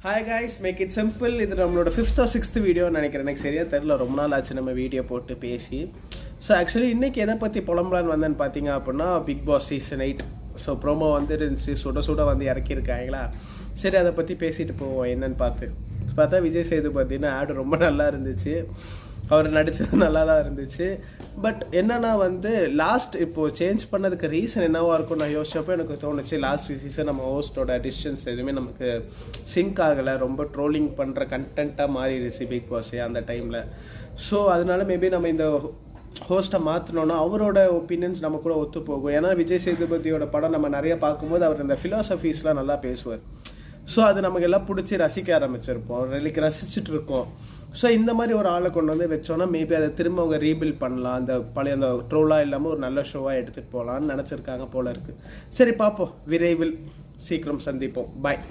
Hi guys, make it simple. இது நம்மளோட 5th or 6th வீடியோன்னு நினைக்கிறேன். எனக்கு சரியாக தெரில, ரொம்ப நாள் ஆச்சு நம்ம வீடியோ போட்டு பேசி. ஸோ ஆக்சுவலி இன்றைக்கி எதை பற்றி புலம்பலான்னு வந்தேன்னு பார்த்தீங்க அப்படின்னா, big boss season 8. So promo வந்துருந்துச்சு, சுட சுட வந்து இறக்கியிருக்காங்களா. சரி, அதை பற்றி பேசிட்டு போவோம் என்னன்னு பார்த்தா விஜய் சேதுபதினு ஆடு ரொம்ப நல்லா இருந்துச்சு. அவர் நடித்தது நல்லா தான் இருந்துச்சு. பட் என்னன்னா வந்து லாஸ்ட் இப்போது சேஞ்ச் பண்ணதுக்கு ரீசன் என்னவாக இருக்கும் நான் யோசிச்சப்போ எனக்கு தோணுச்சு, லாஸ்ட் சீசன் நம்ம ஹோஸ்டோட டிசிஷன்ஸ் எதுவுமே நமக்கு சிங்க் ஆகலை. ரொம்ப ட்ரோலிங் பண்ணுற கண்டென்ட்டாக மாறிடுச்சு பிக் பாஸே அந்த டைமில். ஸோ அதனால மேபி நம்ம இந்த ஹோஸ்ட்டை மாற்றினோன்னா அவரோட ஒப்பீனியன்ஸ் நம்ம கூட ஒத்து போகும். ஏன்னா விஜய் சேதுபதியோட படம் நம்ம நிறைய பார்க்கும்போது அவர் இந்த ஃபிலாசபிஸ்லாம் நல்லா பேசுவார். ஸோ அது நமக்கு எல்லாம் பிடிச்சி ரசிக்க ஆரம்பிச்சிருப்போம், ரசிச்சுட்டு இருக்கோம். ஸோ இந்த மாதிரி ஒரு ஆளை கொண்டு வந்து வச்சோன்னா மேபி அதை திரும்ப அவங்க ரீபில்ட் பண்ணலாம், அந்த பழைய அந்த ட்ரோலாக இல்லாமல் ஒரு நல்ல ஷோவாக எடுத்துகிட்டு போகலான்னு நினச்சிருக்காங்க போல இருக்குது. சரி, பார்ப்போம், விரைவில் சீக்கிரம் சந்திப்போம். பாய்.